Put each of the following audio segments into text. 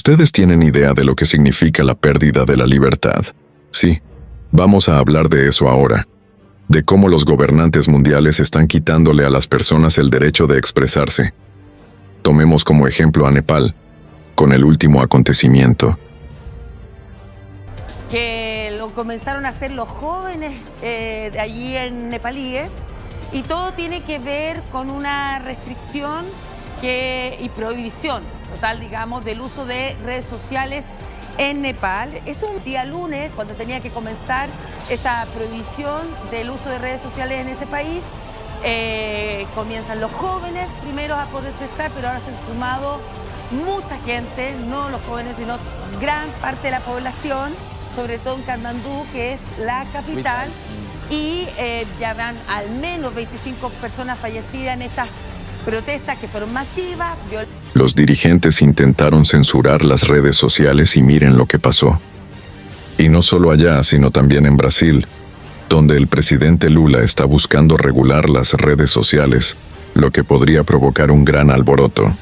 ¿Ustedes tienen idea de lo que significa la pérdida de la libertad? Sí, vamos a hablar de eso ahora. De cómo los gobernantes mundiales están quitándole a las personas el derecho de expresarse. Tomemos como ejemplo a Nepal, con el último acontecimiento. Que lo comenzaron a hacer los jóvenes de allí en nepalíes, y todo tiene que ver con una restricción y prohibición total, digamos, del uso de redes sociales en Nepal. Es un día lunes cuando tenía que comenzar esa prohibición del uso de redes sociales en ese país. Comienzan los jóvenes primeros a protestar, pero ahora se han sumado mucha gente, no los jóvenes, sino gran parte de la población, sobre todo en Katmandú, que es la capital, y ya van al menos 25 personas fallecidas en estas protestas que fueron masivas. Los dirigentes intentaron censurar las redes sociales y miren lo que pasó. Y no solo allá, sino también en Brasil, donde el presidente Lula está buscando regular las redes sociales, lo que podría provocar un gran alboroto.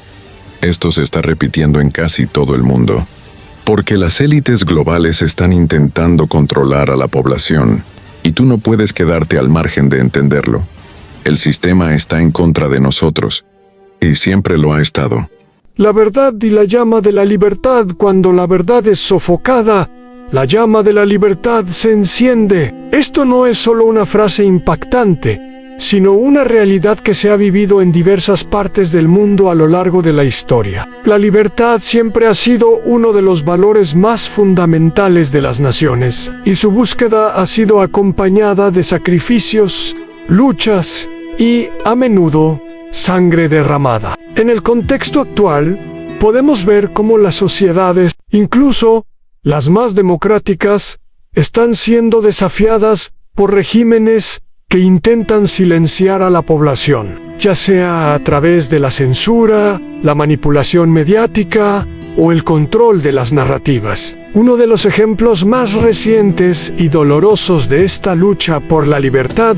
Esto se está repitiendo en casi todo el mundo, porque las élites globales están intentando controlar a la población, y tú no puedes quedarte al margen de entenderlo. El sistema está en contra de nosotros, y siempre lo ha estado. La verdad y la llama de la libertad, cuando la verdad es sofocada, la llama de la libertad se enciende. Esto no es solo una frase impactante, sino una realidad que se ha vivido en diversas partes del mundo a lo largo de la historia. La libertad siempre ha sido uno de los valores más fundamentales de las naciones, y su búsqueda ha sido acompañada de sacrificios, luchas y, a menudo, sangre derramada. En el contexto actual, podemos ver cómo las sociedades, incluso las más democráticas, están siendo desafiadas por regímenes que intentan silenciar a la población, ya sea a través de la censura, la manipulación mediática o el control de las narrativas. Uno de los ejemplos más recientes y dolorosos de esta lucha por la libertad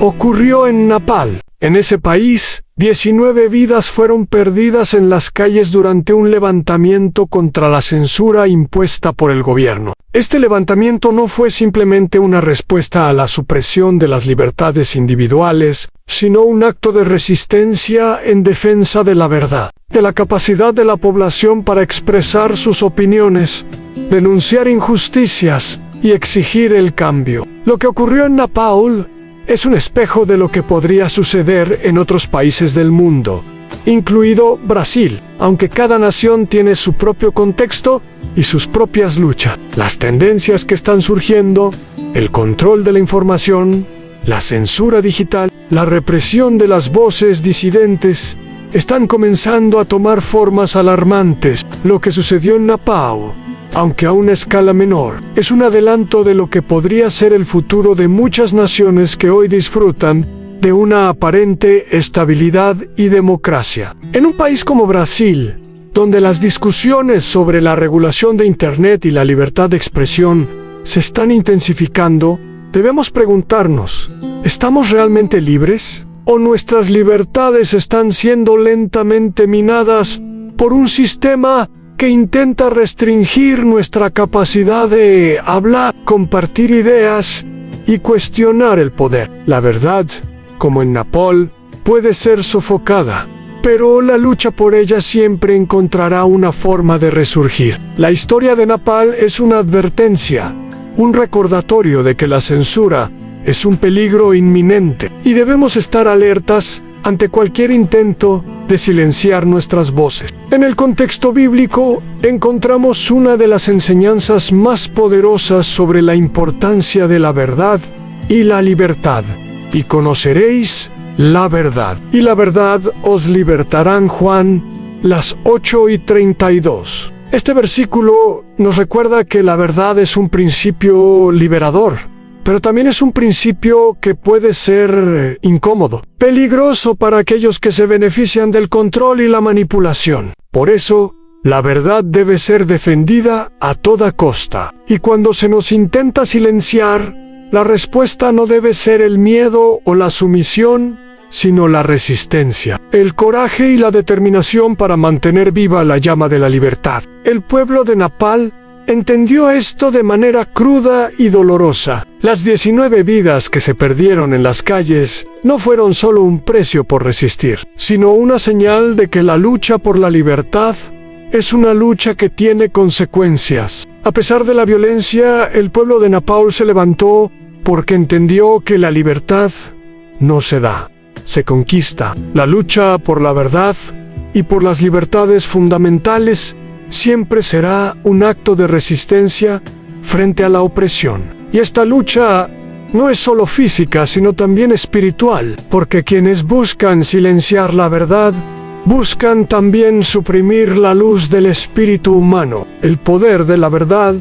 ocurrió en Nepal. En ese país, 19 vidas fueron perdidas en las calles durante un levantamiento contra la censura impuesta por el gobierno. Este levantamiento no fue simplemente una respuesta a la supresión de las libertades individuales, sino un acto de resistencia en defensa de la verdad, de la capacidad de la población para expresar sus opiniones, denunciar injusticias y exigir el cambio. Lo que ocurrió en Nepal es un espejo de lo que podría suceder en otros países del mundo, incluido Brasil, aunque cada nación tiene su propio contexto y sus propias luchas. Las tendencias que están surgiendo, el control de la información, la censura digital, la represión de las voces disidentes, están comenzando a tomar formas alarmantes. Lo que sucedió en Nepal, aunque a una escala menor, es un adelanto de lo que podría ser el futuro de muchas naciones que hoy disfrutan de una aparente estabilidad y democracia. En un país como Brasil, donde las discusiones sobre la regulación de Internet y la libertad de expresión se están intensificando, debemos preguntarnos, ¿estamos realmente libres? ¿O nuestras libertades están siendo lentamente minadas por un sistema que intenta restringir nuestra capacidad de hablar, compartir ideas y cuestionar el poder? La verdad, como en Nepal, puede ser sofocada, pero la lucha por ella siempre encontrará una forma de resurgir. La historia de Nepal es una advertencia, un recordatorio de que la censura es un peligro inminente y debemos estar alertas ante cualquier intento de silenciar nuestras voces. En el contexto bíblico, encontramos una de las enseñanzas más poderosas sobre la importancia de la verdad y la libertad. Y conoceréis la verdad, y la verdad os libertarán. Juan, las 8:32. Este versículo nos recuerda que la verdad es un principio liberador, pero también es un principio que puede ser incómodo, peligroso para aquellos que se benefician del control y la manipulación. Por eso, la verdad debe ser defendida a toda costa. Y cuando se nos intenta silenciar, la respuesta no debe ser el miedo o la sumisión, sino la resistencia, el coraje y la determinación para mantener viva la llama de la libertad. El pueblo de Nepal entendió esto de manera cruda y dolorosa. Las 19 vidas que se perdieron en las calles no fueron solo un precio por resistir, sino una señal de que la lucha por la libertad es una lucha que tiene consecuencias. A pesar de la violencia, el pueblo de Nepal se levantó porque entendió que la libertad no se da, se conquista. La lucha por la verdad y por las libertades fundamentales siempre será un acto de resistencia frente a la opresión. Y esta lucha no es solo física, sino también espiritual, porque quienes buscan silenciar la verdad, buscan también suprimir la luz del espíritu humano. El poder de la verdad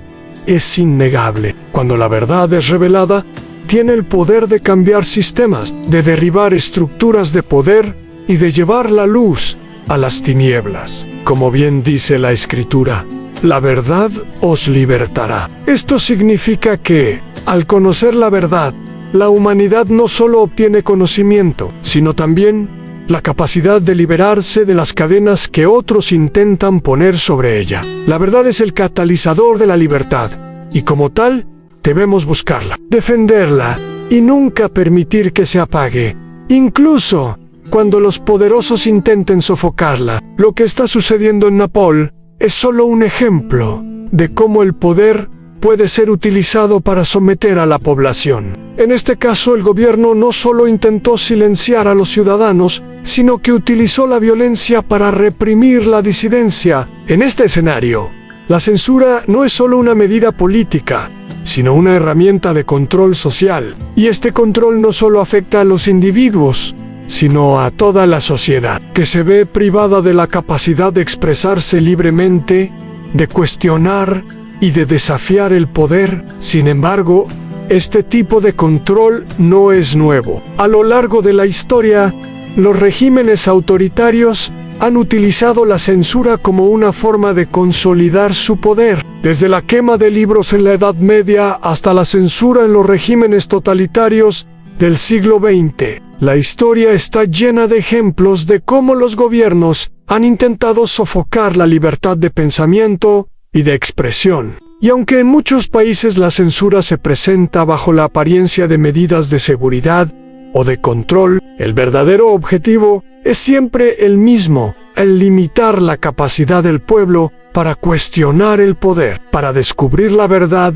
es innegable. Cuando la verdad es revelada, tiene el poder de cambiar sistemas, de derribar estructuras de poder y de llevar la luz a las tinieblas. Como bien dice la Escritura, la verdad os libertará. Esto significa que, al conocer la verdad, la humanidad no solo obtiene conocimiento, sino también la capacidad de liberarse de las cadenas que otros intentan poner sobre ella. La verdad es el catalizador de la libertad, y como tal, debemos buscarla, defenderla y nunca permitir que se apague, incluso cuando los poderosos intenten sofocarla. Lo que está sucediendo en Nepal es solo un ejemplo de cómo el poder puede ser utilizado para someter a la población. En este caso, el gobierno no solo intentó silenciar a los ciudadanos, sino que utilizó la violencia para reprimir la disidencia. En este escenario, la censura no es solo una medida política, sino una herramienta de control social. Y este control no solo afecta a los individuos, sino a toda la sociedad, que se ve privada de la capacidad de expresarse libremente, de cuestionar y de desafiar el poder. Sin embargo, este tipo de control no es nuevo. A lo largo de la historia, los regímenes autoritarios han utilizado la censura como una forma de consolidar su poder. Desde la quema de libros en la Edad Media hasta la censura en los regímenes totalitarios del siglo XX, la historia está llena de ejemplos de cómo los gobiernos han intentado sofocar la libertad de pensamiento y de expresión. Y aunque en muchos países la censura se presenta bajo la apariencia de medidas de seguridad o de control, el verdadero objetivo es siempre el mismo: el limitar la capacidad del pueblo para cuestionar el poder, para descubrir la verdad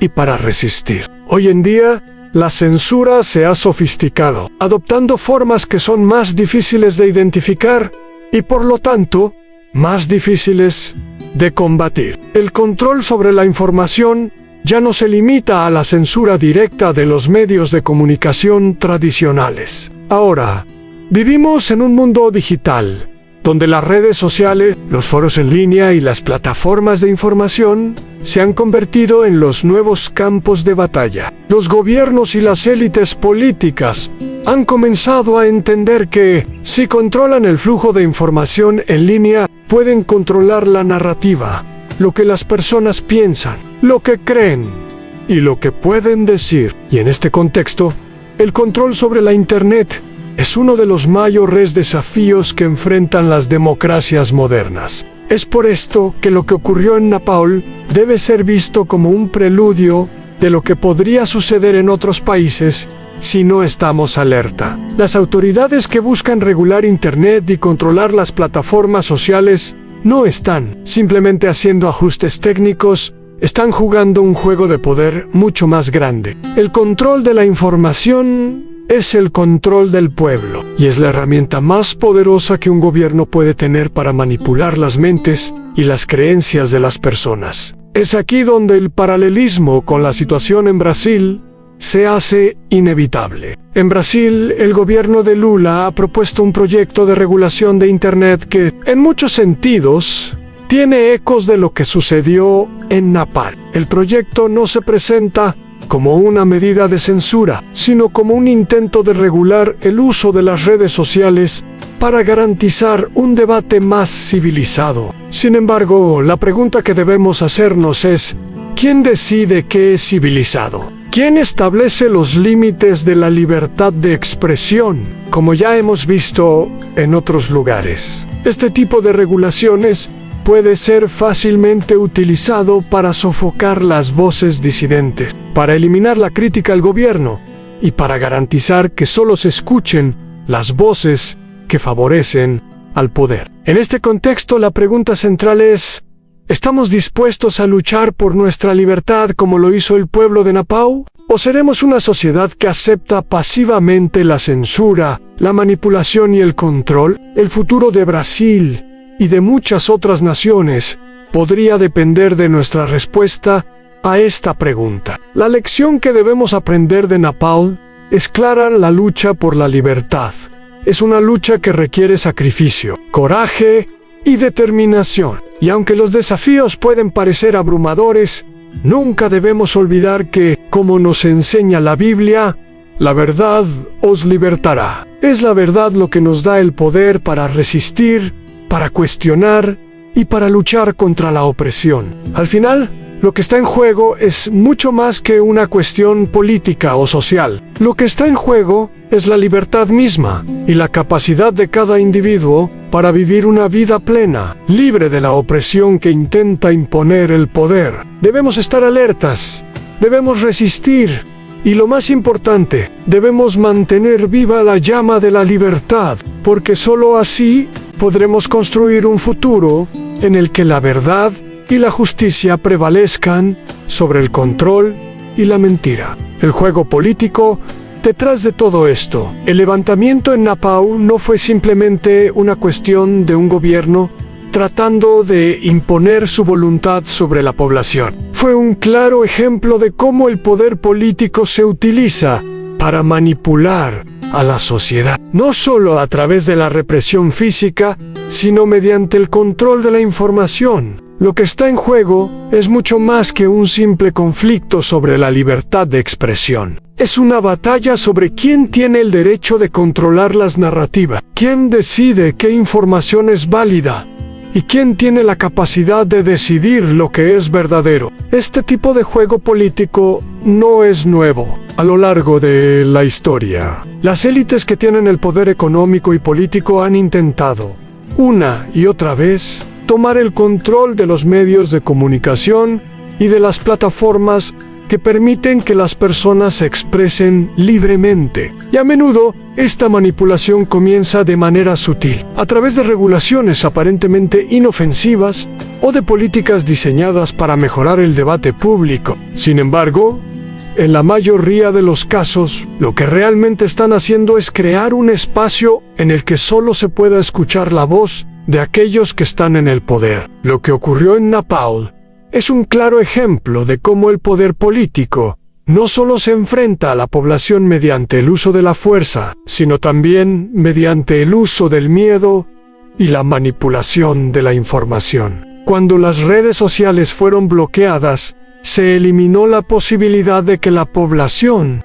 y para resistir. Hoy en día, la censura se ha sofisticado, adoptando formas que son más difíciles de identificar y, por lo tanto, más difíciles de combatir. El control sobre la información ya no se limita a la censura directa de los medios de comunicación tradicionales. Ahora, vivimos en un mundo digital, donde las redes sociales, los foros en línea y las plataformas de información se han convertido en los nuevos campos de batalla. Los gobiernos y las élites políticas han comenzado a entender que, si controlan el flujo de información en línea, pueden controlar la narrativa, lo que las personas piensan, lo que creen y lo que pueden decir. Y en este contexto, el control sobre la Internet es uno de los mayores desafíos que enfrentan las democracias modernas. Es por esto que lo que ocurrió en Nepal debe ser visto como un preludio de lo que podría suceder en otros países si no estamos alerta. Las autoridades que buscan regular Internet y controlar las plataformas sociales no están simplemente haciendo ajustes técnicos, están jugando un juego de poder mucho más grande. El control de la información es el control del pueblo, y es la herramienta más poderosa que un gobierno puede tener para manipular las mentes y las creencias de las personas. Es aquí donde el paralelismo con la situación en Brasil se hace inevitable. En Brasil, el gobierno de Lula ha propuesto un proyecto de regulación de Internet que, en muchos sentidos, tiene ecos de lo que sucedió en Nepal. El proyecto no se presenta como una medida de censura, sino como un intento de regular el uso de las redes sociales para garantizar un debate más civilizado. Sin embargo, la pregunta que debemos hacernos es: ¿quién decide qué es civilizado? ¿Quién establece los límites de la libertad de expresión? como ya hemos visto en otros lugares. Este tipo de regulaciones puede ser fácilmente utilizado para sofocar las voces disidentes, para eliminar la crítica al gobierno y para garantizar que solo se escuchen las voces que favorecen al poder. En este contexto, la pregunta central es: ¿estamos dispuestos a luchar por nuestra libertad como lo hizo el pueblo de Napao? ¿O seremos una sociedad que acepta pasivamente la censura, la manipulación y el control? El futuro de Brasil y de muchas otras naciones podría depender de nuestra respuesta a esta pregunta. La lección que debemos aprender de Napao es clara: la lucha por la libertad es una lucha que requiere sacrificio, coraje y determinación. Y aunque los desafíos pueden parecer abrumadores, nunca debemos olvidar que, como nos enseña la Biblia, la verdad os libertará. Es la verdad lo que nos da el poder para resistir, para cuestionar y para luchar contra la opresión. Al final, lo que está en juego es mucho más que una cuestión política o social. Lo que está en juego es la libertad misma y la capacidad de cada individuo para vivir una vida plena, libre de la opresión que intenta imponer el poder. Debemos estar alertas, debemos resistir y, lo más importante, debemos mantener viva la llama de la libertad, porque solo así podremos construir un futuro en el que la verdad y la justicia prevalezcan sobre el control y la mentira. El juego político detrás de todo esto. El levantamiento en Napao no fue simplemente una cuestión de un gobierno tratando de imponer su voluntad sobre la población. Fue un claro ejemplo de cómo el poder político se utiliza para manipular a la sociedad, no solo a través de la represión física, sino mediante el control de la información. Lo que está en juego es mucho más que un simple conflicto sobre la libertad de expresión. Es una batalla sobre quién tiene el derecho de controlar las narrativas, quién decide qué información es válida y quién tiene la capacidad de decidir lo que es verdadero. Este tipo de juego político no es nuevo. A lo largo de la historia, las élites que tienen el poder económico y político han intentado, una y otra vez, tomar el control de los medios de comunicación y de las plataformas que permiten que las personas se expresen libremente. Y a menudo, esta manipulación comienza de manera sutil, a través de regulaciones aparentemente inofensivas o de políticas diseñadas para mejorar el debate público. Sin embargo, en la mayoría de los casos, lo que realmente están haciendo es crear un espacio en el que solo se pueda escuchar la voz de aquellos que están en el poder. Lo que ocurrió en Napao es un claro ejemplo de cómo el poder político no solo se enfrenta a la población mediante el uso de la fuerza, sino también mediante el uso del miedo y la manipulación de la información. Cuando las redes sociales fueron bloqueadas, se eliminó la posibilidad de que la población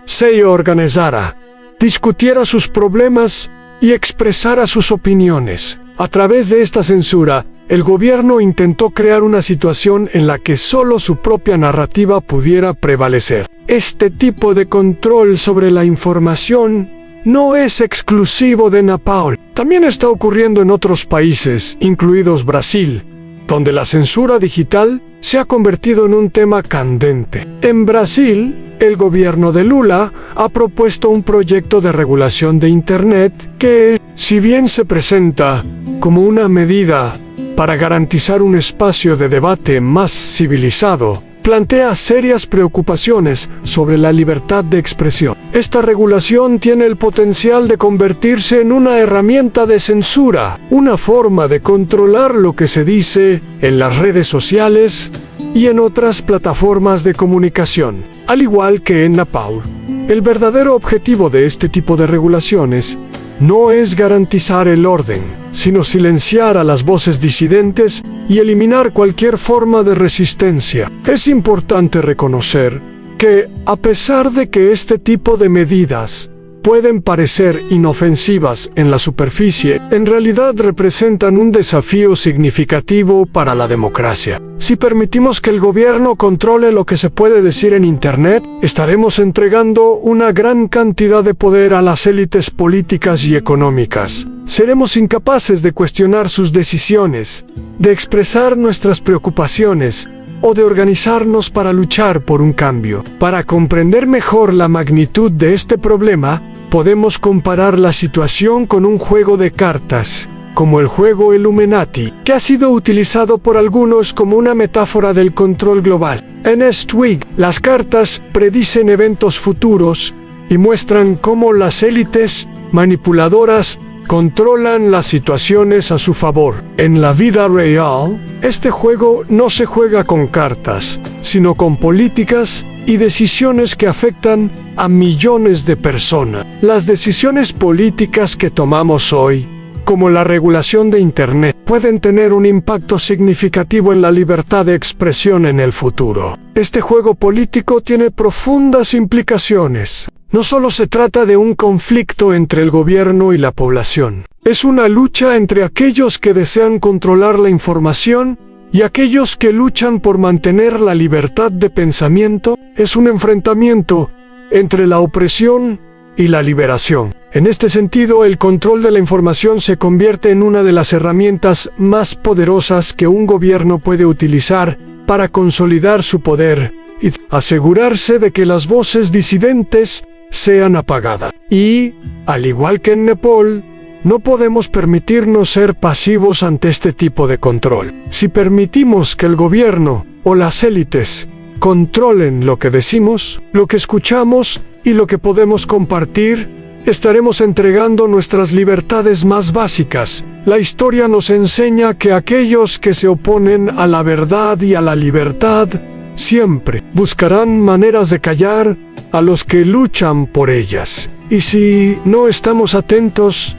se organizara, discutiera sus problemas y expresara sus opiniones. A través de esta censura, el gobierno intentó crear una situación en la que solo su propia narrativa pudiera prevalecer. Este tipo de control sobre la información no es exclusivo de Napao. También está ocurriendo en otros países, incluidos Brasil, donde la censura digital se ha convertido en un tema candente. En Brasil, el gobierno de Lula ha propuesto un proyecto de regulación de Internet que, si bien se presenta como una medida para garantizar un espacio de debate más civilizado, plantea serias preocupaciones sobre la libertad de expresión. Esta regulación tiene el potencial de convertirse en una herramienta de censura, una forma de controlar lo que se dice en las redes sociales y en otras plataformas de comunicación. Al igual que en Napao, el verdadero objetivo de este tipo de regulaciones no es garantizar el orden, sino silenciar a las voces disidentes y eliminar cualquier forma de resistencia. Es importante reconocer que, a pesar de que este tipo de medidas pueden parecer inofensivas en la superficie, en realidad representan un desafío significativo para la democracia. Si permitimos que el gobierno controle lo que se puede decir en Internet, estaremos entregando una gran cantidad de poder a las élites políticas y económicas. Seremos incapaces de cuestionar sus decisiones, de expresar nuestras preocupaciones, o de organizarnos para luchar por un cambio. Para comprender mejor la magnitud de este problema, podemos comparar la situación con un juego de cartas, como el juego Illuminati, que ha sido utilizado por algunos como una metáfora del control global. En Twig, las cartas predicen eventos futuros y muestran cómo las élites manipuladoras controlan las situaciones a su favor. En la vida real, este juego no se juega con cartas, sino con políticas y decisiones que afectan a millones de personas. Las decisiones políticas que tomamos hoy, como la regulación de Internet, pueden tener un impacto significativo en la libertad de expresión en el futuro. Este juego político tiene profundas implicaciones. No solo se trata de un conflicto entre el gobierno y la población. Es una lucha entre aquellos que desean controlar la información y aquellos que luchan por mantener la libertad de pensamiento. Es un enfrentamiento entre la opresión y la liberación. En este sentido, el control de la información se convierte en una de las herramientas más poderosas que un gobierno puede utilizar para consolidar su poder y asegurarse de que las voces disidentes sean apagadas. Y, al igual que en Nepal, no podemos permitirnos ser pasivos ante este tipo de control. Si permitimos que el gobierno o las élites controlen lo que decimos, lo que escuchamos y lo que podemos compartir, estaremos entregando nuestras libertades más básicas. La historia nos enseña que aquellos que se oponen a la verdad y a la libertad siempre buscarán maneras de callar a los que luchan por ellas. Y si no estamos atentos,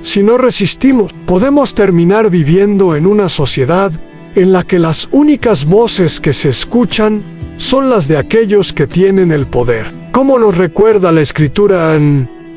si no resistimos, podemos terminar viviendo en una sociedad en la que las únicas voces que se escuchan son las de aquellos que tienen el poder. Como nos recuerda la Escritura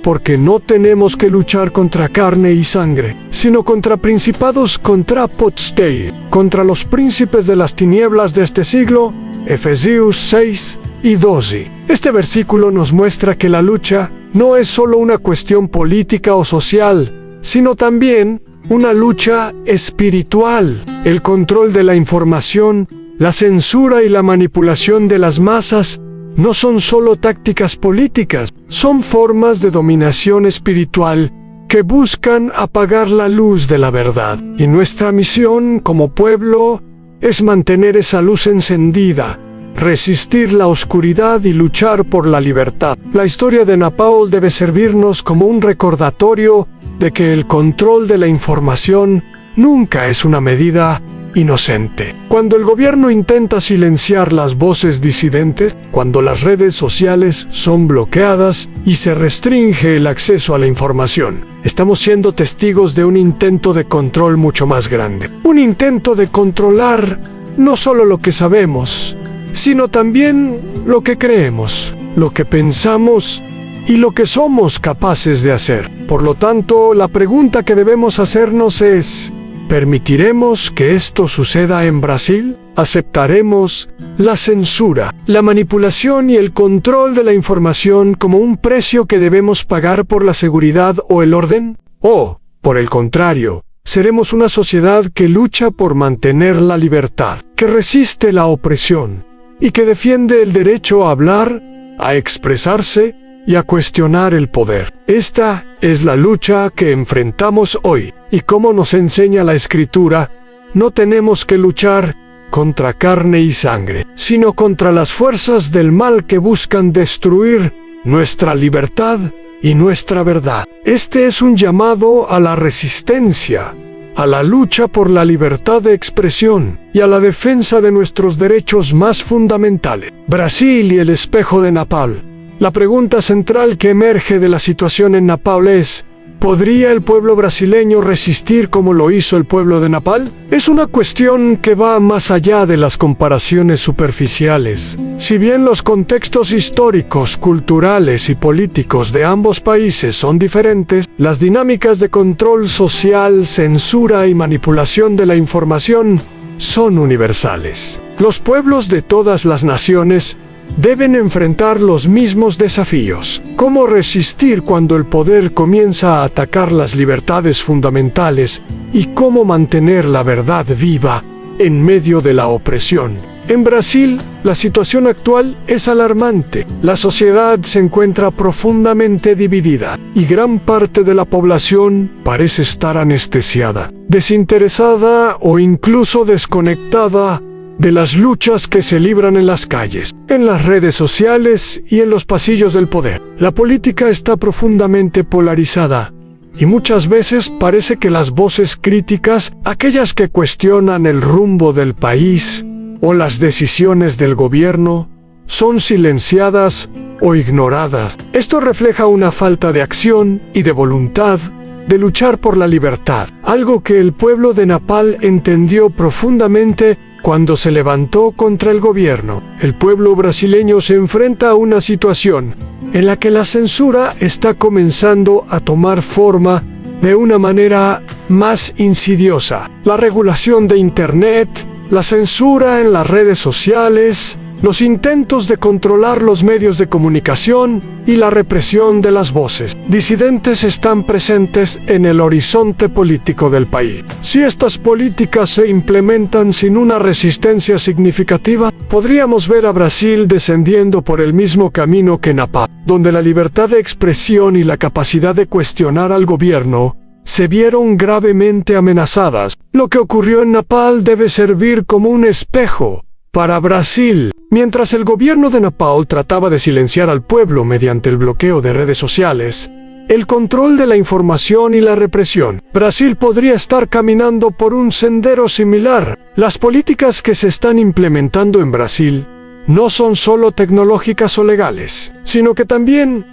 porque no tenemos que luchar contra carne y sangre, sino contra principados, contra potestades, contra los príncipes de las tinieblas de este siglo. Efesios 6 y 12. Este versículo nos muestra que la lucha no es solo una cuestión política o social, sino también una lucha espiritual. El control de la información, la censura y la manipulación de las masas no son solo tácticas políticas, son formas de dominación espiritual que buscan apagar la luz de la verdad. Y nuestra misión como pueblo es mantener esa luz encendida, resistir la oscuridad y luchar por la libertad. La historia de Nepal debe servirnos como un recordatorio de que el control de la información nunca es una medida inocente. Cuando el gobierno intenta silenciar las voces disidentes, cuando las redes sociales son bloqueadas y se restringe el acceso a la información, estamos siendo testigos de un intento de control mucho más grande. Un intento de controlar no solo lo que sabemos, sino también lo que creemos, lo que pensamos y lo que somos capaces de hacer. Por lo tanto, la pregunta que debemos hacernos es: ¿permitiremos que esto suceda en Brasil? ¿Aceptaremos la censura, la manipulación y el control de la información como un precio que debemos pagar por la seguridad o el orden? ¿O, por el contrario, seremos una sociedad que lucha por mantener la libertad, que resiste la opresión y que defiende el derecho a hablar, a expresarse y a cuestionar el poder? Esta es la lucha que enfrentamos hoy, y como nos enseña la Escritura, no tenemos que luchar contra carne y sangre, sino contra las fuerzas del mal que buscan destruir nuestra libertad y nuestra verdad. Este es un llamado a la resistencia, a la lucha por la libertad de expresión y a la defensa de nuestros derechos más fundamentales. Brasil y el espejo de Nepal. La pregunta central que emerge de la situación en Nepal es: ¿Podría el pueblo brasileño resistir como lo hizo el pueblo de Nepal? Es una cuestión que va más allá de las comparaciones superficiales. Si bien los contextos históricos, culturales y políticos de ambos países son diferentes, las dinámicas de control social, censura y manipulación de la información son universales. Los pueblos de todas las naciones deben enfrentar los mismos desafíos. ¿Cómo resistir cuando el poder comienza a atacar las libertades fundamentales? ¿Y cómo mantener la verdad viva en medio de la opresión? En Brasil, la situación actual es alarmante. La sociedad se encuentra profundamente dividida y gran parte de la población parece estar anestesiada, desinteresada o incluso desconectada de las luchas que se libran en las calles, en las redes sociales y en los pasillos del poder. La política está profundamente polarizada y muchas veces parece que las voces críticas, aquellas que cuestionan el rumbo del país o las decisiones del gobierno, son silenciadas o ignoradas. Esto refleja una falta de acción y de voluntad de luchar por la libertad, algo que el pueblo de Nepal entendió profundamente cuando se levantó contra el gobierno. El pueblo brasileño se enfrenta a una situación en la que la censura está comenzando a tomar forma de una manera más insidiosa. La regulación de Internet, la censura en las redes sociales, los intentos de controlar los medios de comunicación y la represión de las voces disidentes están presentes en el horizonte político del país. Si estas políticas se implementan sin una resistencia significativa, podríamos ver a Brasil descendiendo por el mismo camino que Nepal, donde la libertad de expresión y la capacidad de cuestionar al gobierno se vieron gravemente amenazadas. Lo que ocurrió en Nepal debe servir como un espejo para Brasil. Mientras el gobierno de Nepal trataba de silenciar al pueblo mediante el bloqueo de redes sociales, el control de la información y la represión, Brasil podría estar caminando por un sendero similar. Las políticas que se están implementando en Brasil no son solo tecnológicas o legales, sino que también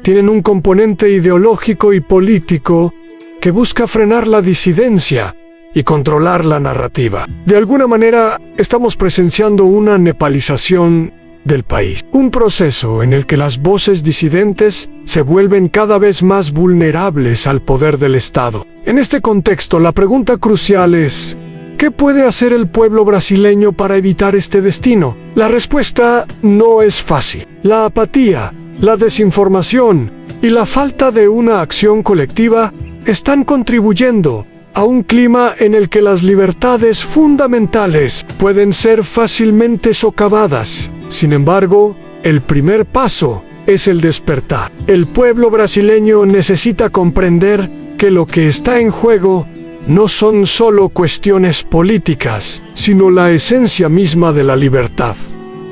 tienen un componente ideológico y político que busca frenar la disidencia y controlar la narrativa. De alguna manera, estamos presenciando una nepalización del país, un proceso en el que las voces disidentes se vuelven cada vez más vulnerables al poder del Estado. En este contexto, la pregunta crucial es: ¿qué puede hacer el pueblo brasileño para evitar este destino? La respuesta no es fácil. La apatía, la desinformación y la falta de una acción colectiva están contribuyendo a un clima en el que las libertades fundamentales pueden ser fácilmente socavadas. Sin embargo, el primer paso es el despertar. El pueblo brasileño necesita comprender que lo que está en juego no son solo cuestiones políticas, sino la esencia misma de la libertad,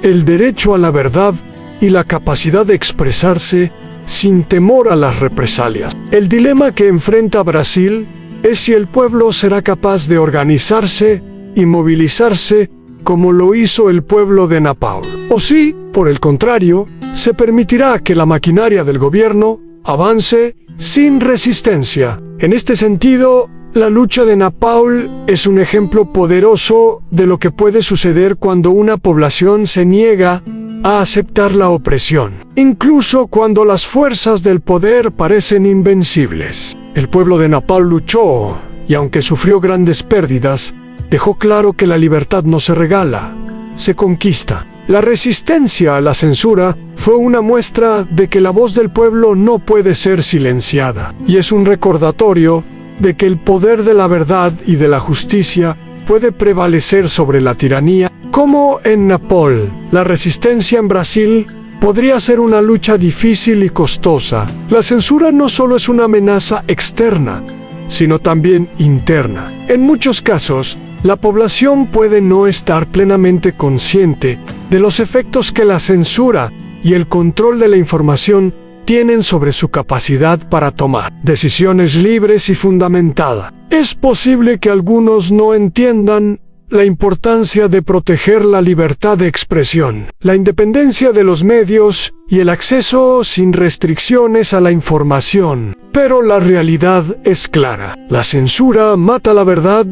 el derecho a la verdad y la capacidad de expresarse sin temor a las represalias. El dilema que enfrenta Brasil es si el pueblo será capaz de organizarse y movilizarse como lo hizo el pueblo de Nepal, o si, por el contrario, se permitirá que la maquinaria del gobierno avance sin resistencia. En este sentido, la lucha de Nepal es un ejemplo poderoso de lo que puede suceder cuando una población se niega a aceptar la opresión, incluso cuando las fuerzas del poder parecen invencibles. El pueblo de Nepal luchó, y aunque sufrió grandes pérdidas, dejó claro que la libertad no se regala, se conquista. La resistencia a la censura fue una muestra de que la voz del pueblo no puede ser silenciada, y es un recordatorio de que el poder de la verdad y de la justicia puede prevalecer sobre la tiranía. Como en Nepal, la resistencia en Brasil podría ser una lucha difícil y costosa. La censura no solo es una amenaza externa, sino también interna. En muchos casos, la población puede no estar plenamente consciente de los efectos que la censura y el control de la información tienen sobre su capacidad para tomar decisiones libres y fundamentadas. Es posible que algunos no entiendan la importancia de proteger la libertad de expresión, la independencia de los medios y el acceso sin restricciones a la información. Pero la realidad es clara. La censura mata la verdad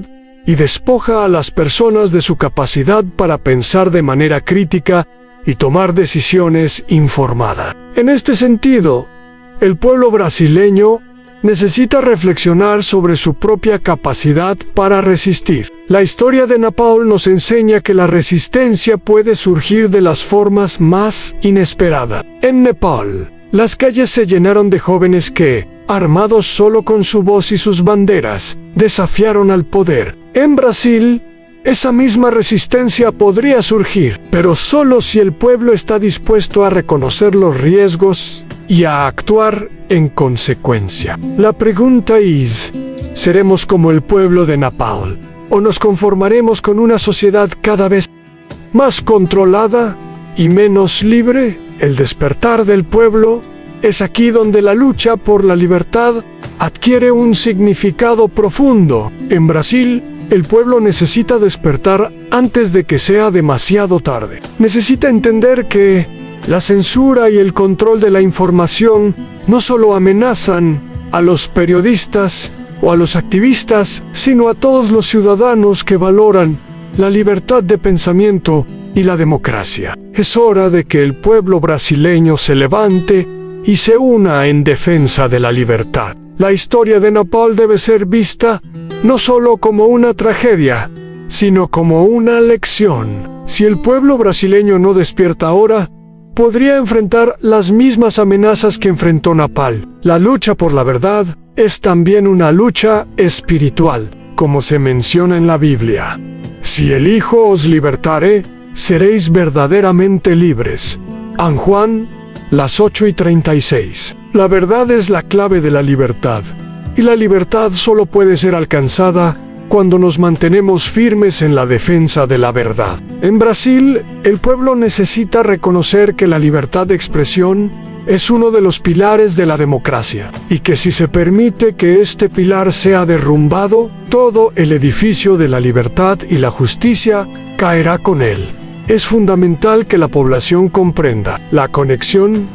y despoja a las personas de su capacidad para pensar de manera crítica y tomar decisiones informadas. En este sentido, el pueblo brasileño necesita reflexionar sobre su propia capacidad para resistir. La historia de Nepal nos enseña que la resistencia puede surgir de las formas más inesperadas. En Nepal, las calles se llenaron de jóvenes que, armados solo con su voz y sus banderas, desafiaron al poder. En Brasil, esa misma resistencia podría surgir, pero solo si el pueblo está dispuesto a reconocer los riesgos y a actuar en consecuencia. La pregunta es, ¿seremos como el pueblo de Nepal o nos conformaremos con una sociedad cada vez más controlada y menos libre? El despertar del pueblo es aquí donde la lucha por la libertad adquiere un significado profundo. En Brasil, el pueblo necesita despertar antes de que sea demasiado tarde. Necesita entender que la censura y el control de la información no solo amenazan a los periodistas o a los activistas, sino a todos los ciudadanos que valoran la libertad de pensamiento y la democracia. Es hora de que el pueblo brasileño se levante y se una en defensa de la libertad. La historia de Nepal debe ser vista no solo como una tragedia, sino como una lección. Si el pueblo brasileño no despierta ahora, podría enfrentar las mismas amenazas que enfrentó Nepal. La lucha por la verdad es también una lucha espiritual, como se menciona en la Biblia. Si el Hijo os libertare, seréis verdaderamente libres. San Juan, las 8:36. La verdad es la clave de la libertad, y la libertad solo puede ser alcanzada cuando nos mantenemos firmes en la defensa de la verdad. En Brasil, el pueblo necesita reconocer que la libertad de expresión es uno de los pilares de la democracia, y que si se permite que este pilar sea derrumbado, todo el edificio de la libertad y la justicia caerá con él. Es fundamental que la población comprenda la conexión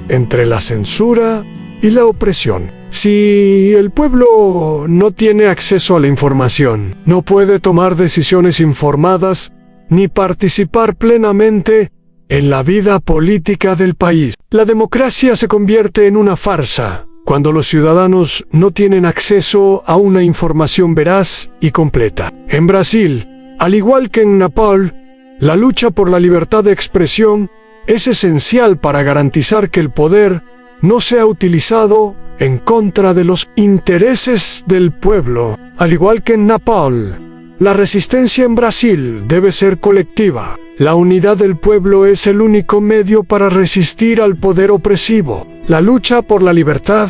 entre la censura y la opresión. Si el pueblo no tiene acceso a la información, no puede tomar decisiones informadas ni participar plenamente en la vida política del país. La democracia se convierte en una farsa cuando los ciudadanos no tienen acceso a una información veraz y completa. En Brasil, al igual que en Nepal, la lucha por la libertad de expresión es esencial para garantizar que el poder no sea utilizado en contra de los intereses del pueblo. Al igual que en Nepal, la resistencia en Brasil debe ser colectiva. La unidad del pueblo es el único medio para resistir al poder opresivo. La lucha por la libertad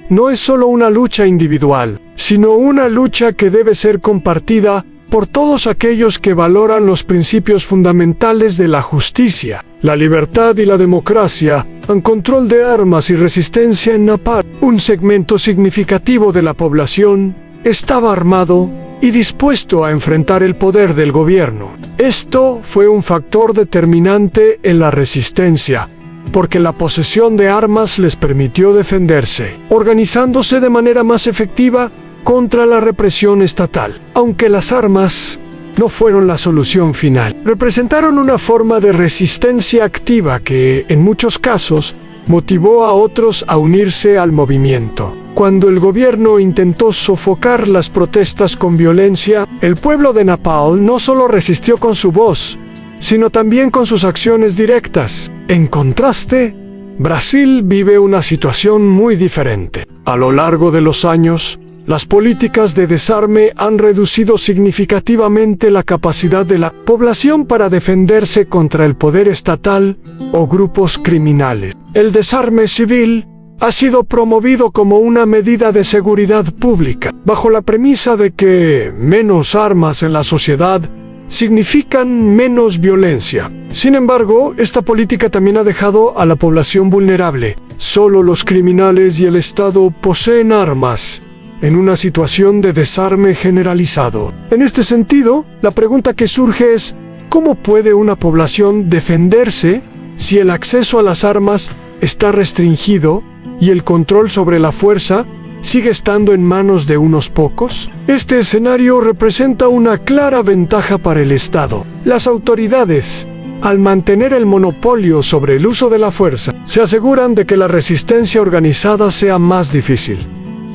no es solo una lucha individual, sino una lucha que debe ser compartida por todos aquellos que valoran los principios fundamentales de la justicia, la libertad y la democracia, en control de armas y resistencia en Nepal. Un segmento significativo de la población estaba armado y dispuesto a enfrentar el poder del gobierno. Esto fue un factor determinante en la resistencia, porque la posesión de armas les permitió defenderse, organizándose de manera más efectiva contra la represión estatal. Aunque las armas no fueron la solución final, representaron una forma de resistencia activa que, en muchos casos, motivó a otros a unirse al movimiento. Cuando el gobierno intentó sofocar las protestas con violencia, el pueblo de Nepal no solo resistió con su voz, sino también con sus acciones directas. En contraste, Brasil vive una situación muy diferente. A lo largo de los años, las políticas de desarme han reducido significativamente la capacidad de la población para defenderse contra el poder estatal o grupos criminales. El desarme civil ha sido promovido como una medida de seguridad pública, bajo la premisa de que menos armas en la sociedad significan menos violencia. Sin embargo, esta política también ha dejado a la población vulnerable. Solo los criminales y el Estado poseen armas. en una situación de desarme generalizado. En este sentido, la pregunta que surge es, ¿cómo puede una población defenderse si el acceso a las armas está restringido y el control sobre la fuerza sigue estando en manos de unos pocos? Este escenario representa una clara ventaja para el Estado. Las autoridades, al mantener el monopolio sobre el uso de la fuerza, se aseguran de que la resistencia organizada sea más difícil,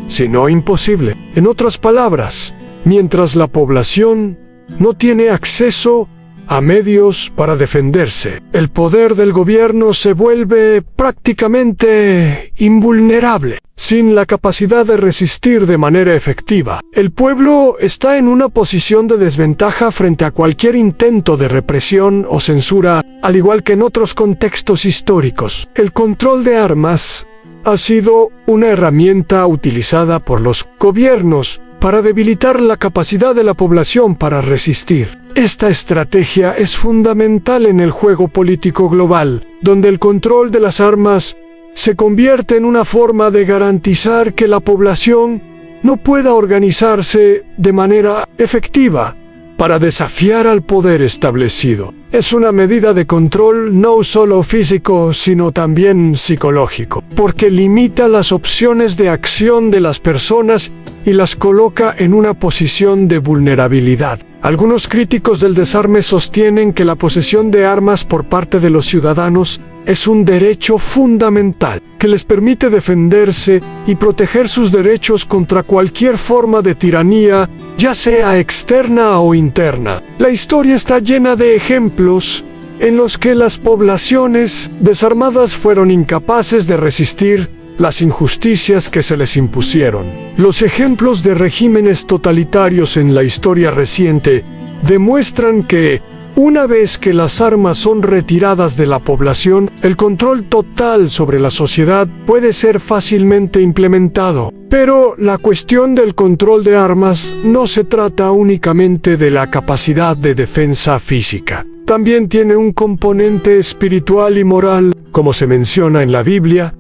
si no imposible. En otras palabras, mientras la población no tiene acceso a medios para defenderse, el poder del gobierno se vuelve prácticamente invulnerable. Sin la capacidad de resistir de manera efectiva, el pueblo está en una posición de desventaja frente a cualquier intento de represión o censura, al igual que en otros contextos históricos. El control de armas ha sido una herramienta utilizada por los gobiernos para debilitar la capacidad de la población para resistir. Esta estrategia es fundamental en el juego político global, donde el control de las armas se convierte en una forma de garantizar que la población no pueda organizarse de manera efectiva para desafiar al poder establecido. Es una medida de control no solo físico, sino también psicológico, porque limita las opciones de acción de las personas y las coloca en una posición de vulnerabilidad. Algunos críticos del desarme sostienen que la posesión de armas por parte de los ciudadanos es un derecho fundamental que les permite defenderse y proteger sus derechos contra cualquier forma de tiranía, ya sea externa o interna. La historia está llena de ejemplos en los que las poblaciones desarmadas fueron incapaces de resistir las injusticias que se les impusieron. Los ejemplos de regímenes totalitarios en la historia reciente demuestran que, una vez que las armas son retiradas de la población, el control total sobre la sociedad puede ser fácilmente implementado. Pero la cuestión del control de armas no se trata únicamente de la capacidad de defensa física. También tiene un componente espiritual y moral, como se menciona en la Biblia.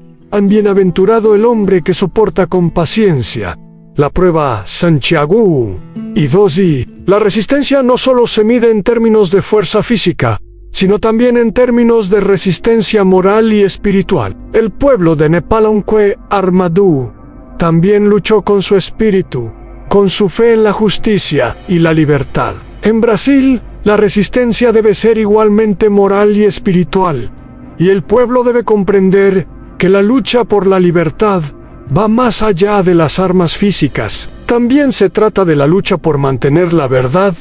Bienaventurado el hombre que soporta con paciencia la prueba. Santiago y 2. La resistencia no solo se mide en términos de fuerza física, sino también en términos de resistencia moral y espiritual. El pueblo de Nepal, aunque armado, también luchó con su espíritu, con su fe en la justicia y la libertad. En Brasil, la resistencia debe ser igualmente moral y espiritual, y el pueblo debe comprender que la lucha por la libertad va más allá de las armas físicas. También se trata de la lucha por mantener la verdad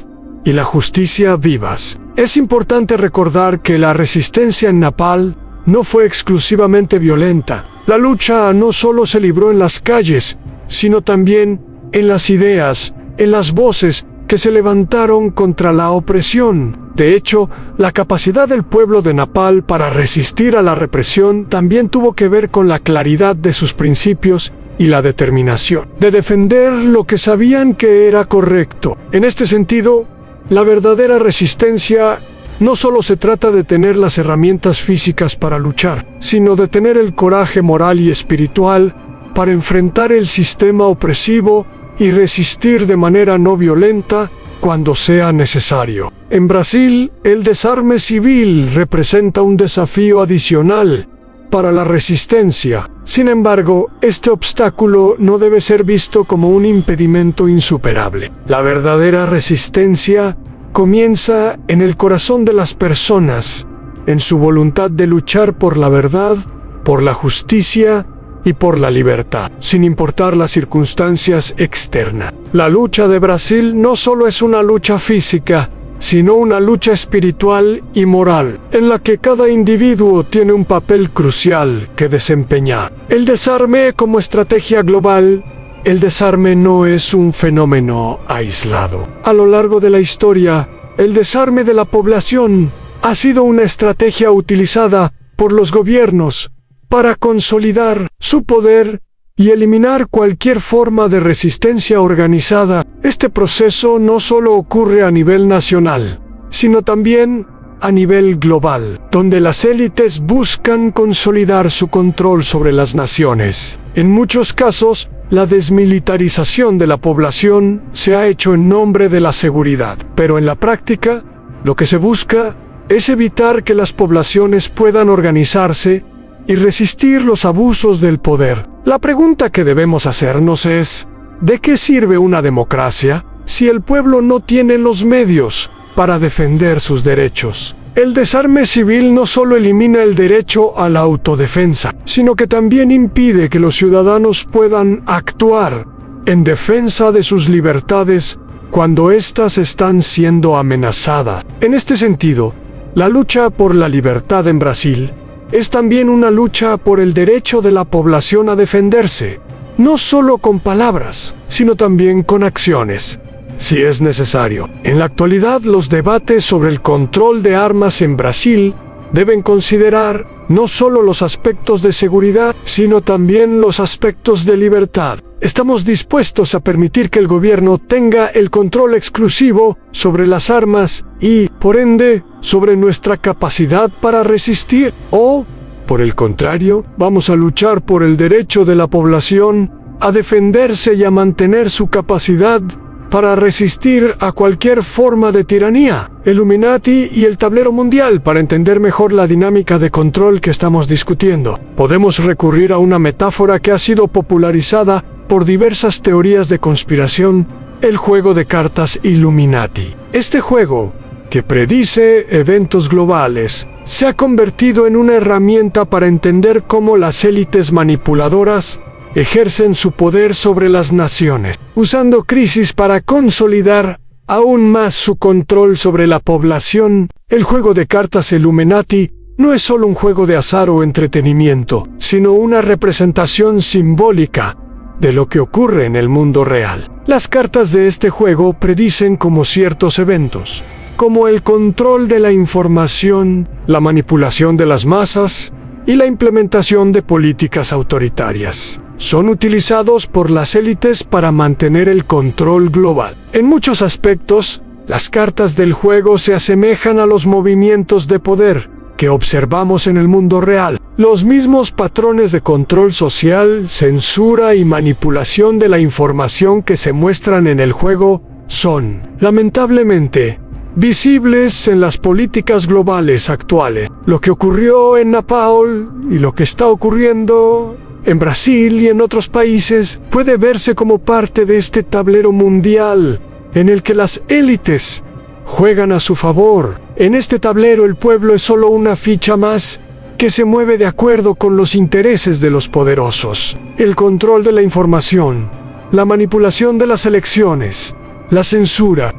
y la justicia vivas. Es importante recordar que la resistencia en Nepal no fue exclusivamente violenta. La lucha no solo se libró en las calles, sino también en las ideas, en las voces que se levantaron contra la opresión. De hecho, la capacidad del pueblo de Nepal para resistir a la represión también tuvo que ver con la claridad de sus principios y la determinación de defender lo que sabían que era correcto. En este sentido, la verdadera resistencia no solo se trata de tener las herramientas físicas para luchar, sino de tener el coraje moral y espiritual para enfrentar el sistema opresivo y resistir de manera no violenta cuando sea necesario. En Brasil, el desarme civil representa un desafío adicional para la resistencia. Sin embargo, este obstáculo no debe ser visto como un impedimento insuperable. La verdadera resistencia comienza en el corazón de las personas, en su voluntad de luchar por la verdad, por la justicia y por la libertad, sin importar las circunstancias externas. La lucha de Brasil no solo es una lucha física, sino una lucha espiritual y moral, en la que cada individuo tiene un papel crucial que desempeñar. El desarme como estrategia global. El desarme no es un fenómeno aislado. A lo largo de la historia, el desarme de la población ha sido una estrategia utilizada por los gobiernos para consolidar su poder y eliminar cualquier forma de resistencia organizada. Este proceso no solo ocurre a nivel nacional, sino también a nivel global, donde las élites buscan consolidar su control sobre las naciones. En muchos casos, La desmilitarización de la población se ha hecho en nombre de la seguridad, pero en la práctica, lo que se busca es evitar que las poblaciones puedan organizarse y resistir los abusos del poder. La pregunta que debemos hacernos es, ¿de qué sirve una democracia si el pueblo no tiene los medios para defender sus derechos? El desarme civil no solo elimina el derecho a la autodefensa, sino que también impide que los ciudadanos puedan actuar en defensa de sus libertades cuando éstas están siendo amenazadas. En este sentido, la lucha por la libertad en Brasil es también una lucha por el derecho de la población a defenderse, no solo con palabras, sino también con acciones, si es necesario. En la actualidad, los debates sobre el control de armas en Brasil deben considerar no solo los aspectos de seguridad, sino también los aspectos de libertad. Estamos dispuestos a permitir que el gobierno tenga el control exclusivo sobre las armas y, por ende, sobre nuestra capacidad para resistir. O, por el contrario, vamos a luchar por el derecho de la población a defenderse y a mantener su capacidad para resistir a cualquier forma de tiranía. Illuminati y el tablero mundial. Para entender mejor la dinámica de control que estamos discutiendo, podemos recurrir a una metáfora que ha sido popularizada por diversas teorías de conspiración: el juego de cartas Illuminati. Este juego, que predice eventos globales, se ha convertido en una herramienta para entender cómo las élites manipuladoras ejercen su poder sobre las naciones, usando crisis para consolidar aún más su control sobre la población. El juego de cartas Illuminati no es solo un juego de azar o entretenimiento, sino una representación simbólica de lo que ocurre en el mundo real. Las cartas de este juego predicen como ciertos eventos, como el control de la información, la manipulación de las masas y la implementación de políticas autoritarias. Son utilizados por las élites para mantener el control global. En muchos aspectos, las cartas del juego se asemejan a los movimientos de poder que observamos en el mundo real. Los mismos patrones de control social, censura y manipulación de la información que se muestran en el juego son, lamentablemente, visibles en las políticas globales actuales. Lo que ocurrió en Nepal y lo que está ocurriendo en Brasil y en otros países puede verse como parte de este tablero mundial en el que las élites juegan a su favor. En este tablero el pueblo es solo una ficha más que se mueve de acuerdo con los intereses de los poderosos. El control de la información, la manipulación de las elecciones, la censura,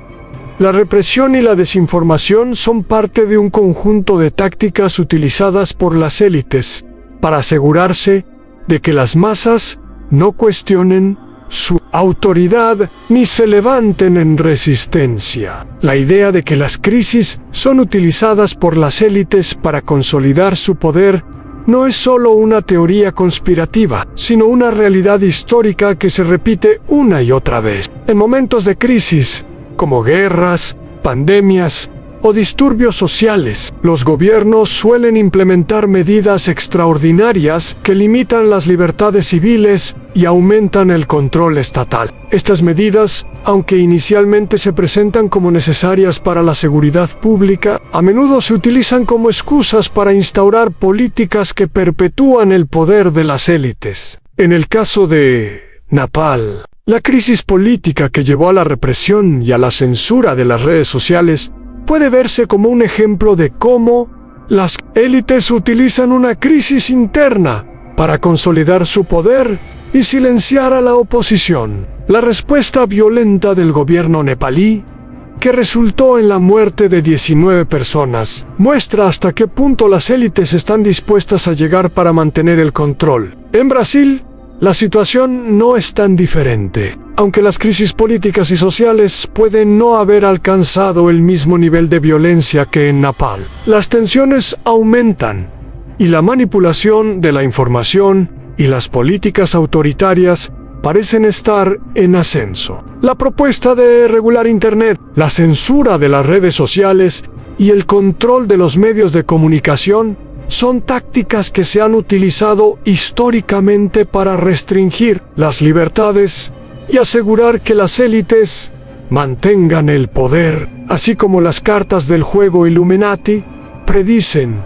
la represión y la desinformación son parte de un conjunto de tácticas utilizadas por las élites para asegurarse de que las masas no cuestionen su autoridad ni se levanten en resistencia. La idea de que las crisis son utilizadas por las élites para consolidar su poder no es solo una teoría conspirativa, sino una realidad histórica que se repite una y otra vez. En momentos de crisis, como guerras, pandemias o disturbios sociales, los gobiernos suelen implementar medidas extraordinarias que limitan las libertades civiles y aumentan el control estatal. Estas medidas, aunque inicialmente se presentan como necesarias para la seguridad pública, a menudo se utilizan como excusas para instaurar políticas que perpetúan el poder de las élites. En el caso de Nepal, la crisis política que llevó a la represión y a la censura de las redes sociales puede verse como un ejemplo de cómo las élites utilizan una crisis interna para consolidar su poder y silenciar a la oposición. La respuesta violenta del gobierno nepalí, que resultó en la muerte de 19 personas, muestra hasta qué punto las élites están dispuestas a llegar para mantener el control. En Brasil, la situación no es tan diferente. Aunque las crisis políticas y sociales pueden no haber alcanzado el mismo nivel de violencia que en Nepal, las tensiones aumentan y la manipulación de la información y las políticas autoritarias parecen estar en ascenso. La propuesta de regular Internet, la censura de las redes sociales y el control de los medios de comunicación son tácticas que se han utilizado históricamente para restringir las libertades y asegurar que las élites mantengan el poder, así como las cartas del juego Illuminati predicen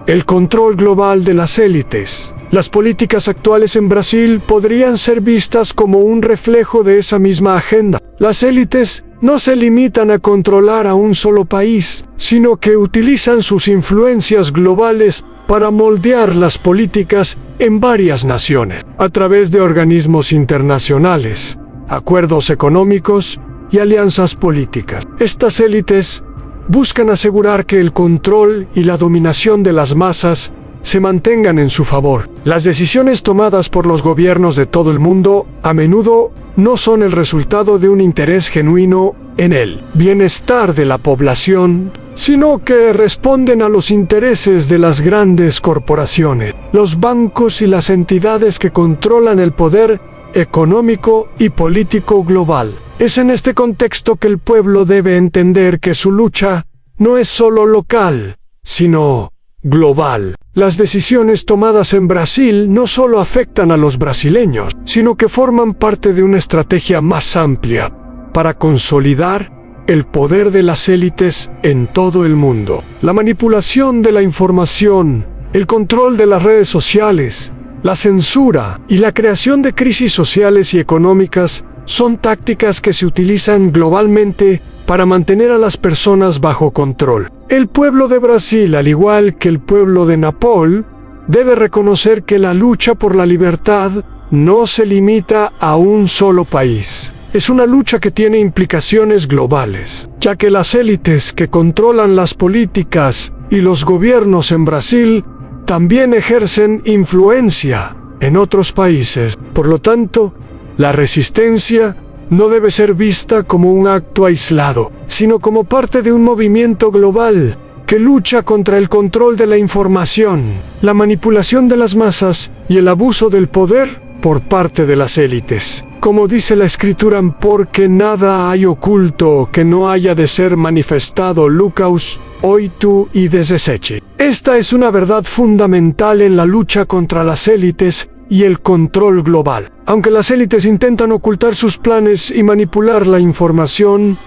el control global de las élites. Las políticas actuales en Brasil podrían ser vistas como un reflejo de esa misma agenda. Las élites no se limitan a controlar a un solo país, sino que utilizan sus influencias globales para moldear las políticas en varias naciones, a través de organismos internacionales, acuerdos económicos y alianzas políticas. Estas élites buscan asegurar que el control y la dominación de las masas se mantengan en su favor. Las decisiones tomadas por los gobiernos de todo el mundo a menudo no son el resultado de un interés genuino en el bienestar de la población, sino que responden a los intereses de las grandes corporaciones, los bancos y las entidades que controlan el poder económico y político global. Es en este contexto que el pueblo debe entender que su lucha no es solo local, sino global. Las decisiones tomadas en Brasil no solo afectan a los brasileños, sino que forman parte de una estrategia más amplia para consolidar el poder de las élites en todo el mundo. La manipulación de la información, el control de las redes sociales, la censura y la creación de crisis sociales y económicas son tácticas que se utilizan globalmente para mantener a las personas bajo control. El pueblo de Brasil, al igual que el pueblo de Napol, debe reconocer que la lucha por la libertad no se limita a un solo país. Es una lucha que tiene implicaciones globales, ya que las élites que controlan las políticas y los gobiernos en Brasil también ejercen influencia en otros países. Por lo tanto, la resistencia no debe ser vista como un acto aislado, sino como parte de un movimiento global que lucha contra el control de la información, la manipulación de las masas y el abuso del poder por parte de las élites. Como dice la Escritura, porque nada hay oculto que no haya de ser manifestado. Lucas 8:17. Esta es una verdad fundamental en la lucha contra las élites y el control global. Aunque las élites intentan ocultar sus planes y manipular la información,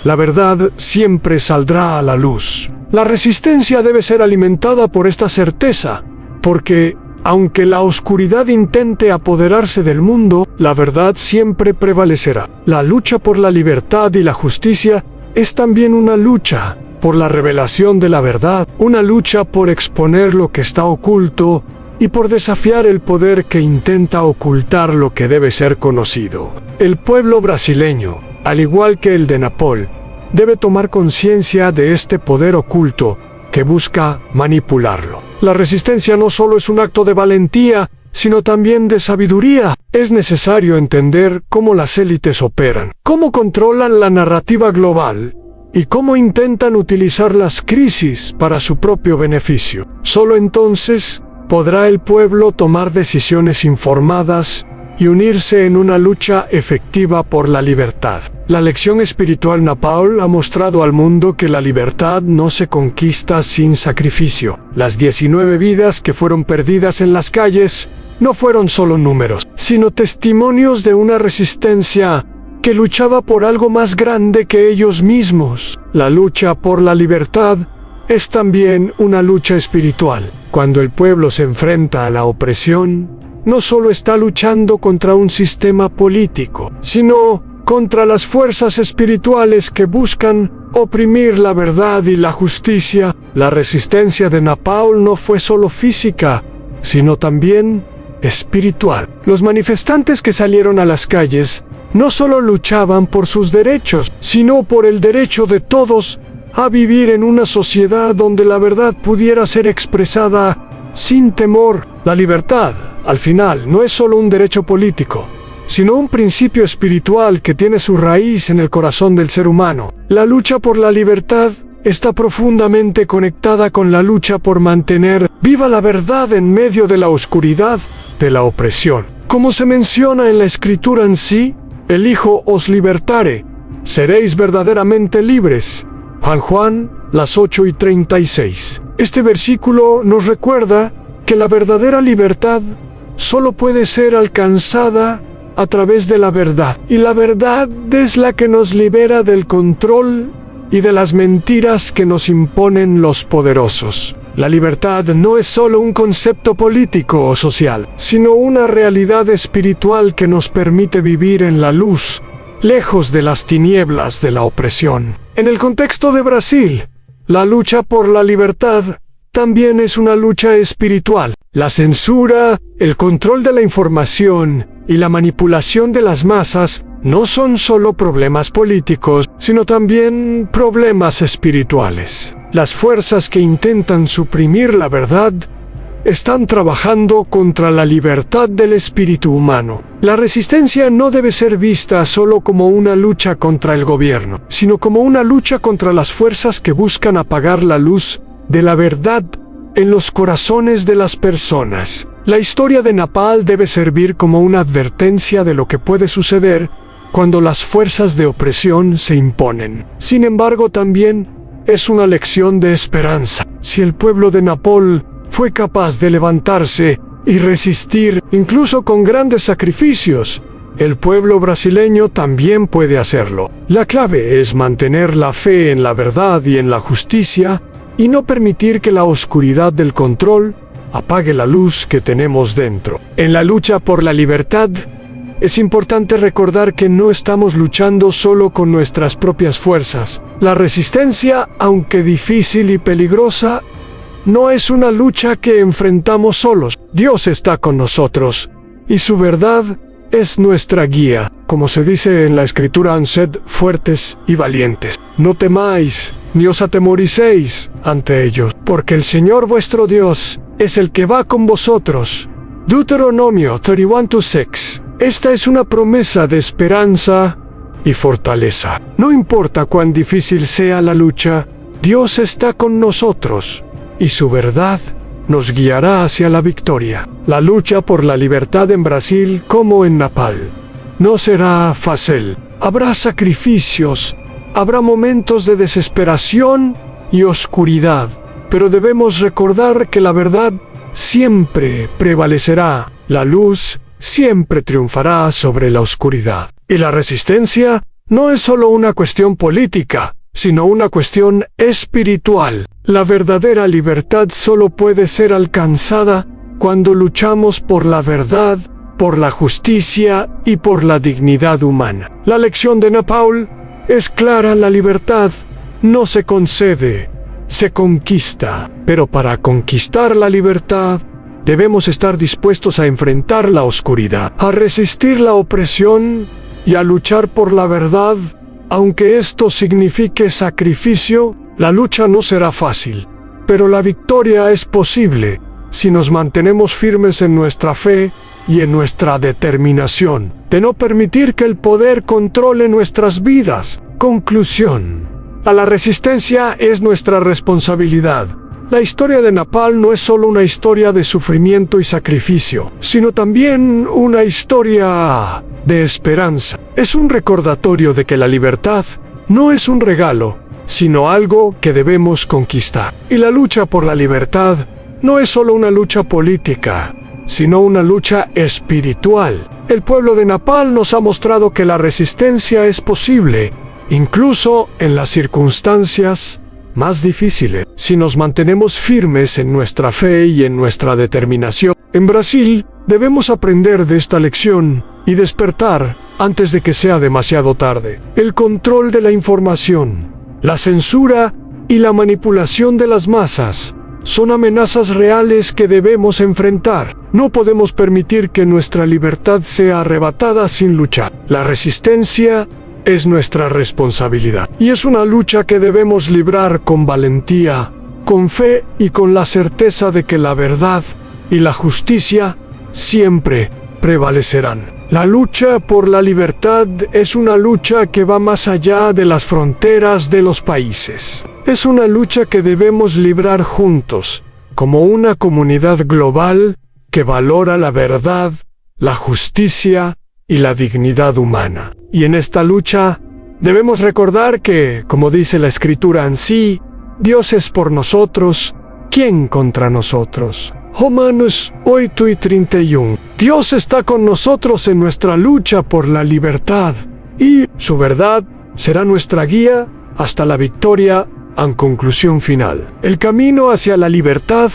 la verdad siempre saldrá a la luz. La resistencia debe ser alimentada por esta certeza, porque aunque la oscuridad intente apoderarse del mundo, la verdad siempre prevalecerá. La lucha por la libertad y la justicia es también una lucha por la revelación de la verdad, una lucha por exponer lo que está oculto y por desafiar el poder que intenta ocultar lo que debe ser conocido. El pueblo brasileño, al igual que el de Napol, debe tomar conciencia de este poder oculto que busca manipularlo. La resistencia no solo es un acto de valentía, sino también de sabiduría. Es necesario entender cómo las élites operan, cómo controlan la narrativa global y cómo intentan utilizar las crisis para su propio beneficio. Solo entonces podrá el pueblo tomar decisiones informadas y unirse en una lucha efectiva por la libertad. La lección espiritual Napol ha mostrado al mundo que la libertad no se conquista sin sacrificio. Las 19 vidas que fueron perdidas en las calles no fueron solo números, sino testimonios de una resistencia que luchaba por algo más grande que ellos mismos. La lucha por la libertad es también una lucha espiritual. Cuando el pueblo se enfrenta a la opresión, no solo está luchando contra un sistema político, sino contra las fuerzas espirituales que buscan oprimir la verdad y la justicia. La resistencia de Napol no fue solo física, sino también espiritual. Los manifestantes que salieron a las calles no solo luchaban por sus derechos, sino por el derecho de todos a vivir en una sociedad donde la verdad pudiera ser expresada sin temor. La libertad, al final, no es solo un derecho político, sino un principio espiritual que tiene su raíz en el corazón del ser humano. La lucha por la libertad está profundamente conectada con la lucha por mantener viva la verdad en medio de la oscuridad de la opresión. Como se menciona en la Escritura en sí, el Hijo os libertare, seréis verdaderamente libres. Juan las 8:36. Este versículo nos recuerda que la verdadera libertad solo puede ser alcanzada a través de la verdad. Y la verdad es la que nos libera del control y de las mentiras que nos imponen los poderosos. La libertad no es solo un concepto político o social, sino una realidad espiritual que nos permite vivir en la luz, lejos de las tinieblas de la opresión. En el contexto de Brasil, la lucha por la libertad también es una lucha espiritual. La censura, el control de la información y la manipulación de las masas no son solo problemas políticos, sino también problemas espirituales. Las fuerzas que intentan suprimir la verdad están trabajando contra la libertad del espíritu humano. La resistencia no debe ser vista solo como una lucha contra el gobierno, sino como una lucha contra las fuerzas que buscan apagar la luz de la verdad en los corazones de las personas. La historia de Nepal debe servir como una advertencia de lo que puede suceder cuando las fuerzas de opresión se imponen. Sin embargo, también es una lección de esperanza. Si el pueblo de Nepal fue capaz de levantarse y resistir, incluso con grandes sacrificios, el pueblo brasileño también puede hacerlo. La clave es mantener la fe en la verdad y en la justicia, y no permitir que la oscuridad del control apague la luz que tenemos dentro. En la lucha por la libertad, es importante recordar que no estamos luchando solo con nuestras propias fuerzas. La resistencia, aunque difícil y peligrosa, no es una lucha que enfrentamos solos. Dios está con nosotros, y su verdad es nuestra guía. Como se dice en la Escritura, sed fuertes y valientes. No temáis, ni os atemoricéis ante ellos, porque el Señor vuestro Dios es el que va con vosotros. Deuteronomio 31:6. Esta es una promesa de esperanza y fortaleza. No importa cuán difícil sea la lucha, Dios está con nosotros, y su verdad nos guiará hacia la victoria. La lucha por la libertad en Brasil, como en Nepal, no será fácil. Habrá sacrificios, habrá momentos de desesperación y oscuridad, pero debemos recordar que la verdad siempre prevalecerá. La luz siempre triunfará sobre la oscuridad. Y la resistencia no es solo una cuestión política, sino una cuestión espiritual. La verdadera libertad solo puede ser alcanzada cuando luchamos por la verdad, por la justicia y por la dignidad humana. La lección de Nepal es clara: la libertad no se concede, se conquista. Pero para conquistar la libertad, debemos estar dispuestos a enfrentar la oscuridad, a resistir la opresión y a luchar por la verdad. Aunque esto signifique sacrificio, la lucha no será fácil, pero la victoria es posible si nos mantenemos firmes en nuestra fe y en nuestra determinación de no permitir que el poder controle nuestras vidas. Conclusión: a la resistencia es nuestra responsabilidad. La historia de Nepal no es solo una historia de sufrimiento y sacrificio, sino también una historia de esperanza. Es un recordatorio de que la libertad no es un regalo, sino algo que debemos conquistar. Y la lucha por la libertad no es solo una lucha política, sino una lucha espiritual. El pueblo de Nepal nos ha mostrado que la resistencia es posible, incluso en las circunstancias más difíciles, si nos mantenemos firmes en nuestra fe y en nuestra determinación. En Brasil, debemos aprender de esta lección y despertar antes de que sea demasiado tarde. El control de la información, la censura y la manipulación de las masas son amenazas reales que debemos enfrentar. No podemos permitir que nuestra libertad sea arrebatada sin luchar. La resistencia es nuestra responsabilidad, y es una lucha que debemos librar con valentía, con fe y con la certeza de que la verdad y la justicia siempre prevalecerán. La lucha por la libertad es una lucha que va más allá de las fronteras de los países. Es una lucha que debemos librar juntos, como una comunidad global que valora la verdad, la justicia y la dignidad humana. Y en esta lucha debemos recordar que, como dice la Escritura en sí, Dios es por nosotros. ¿quién contra nosotros? Romanos 8:31. Dios está con nosotros en nuestra lucha por la libertad, y su verdad será nuestra guía hasta la victoria en conclusión final. El camino hacia la libertad,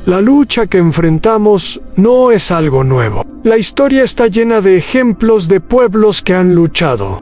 la lucha que enfrentamos, no es algo nuevo. La historia está llena de ejemplos de pueblos que han luchado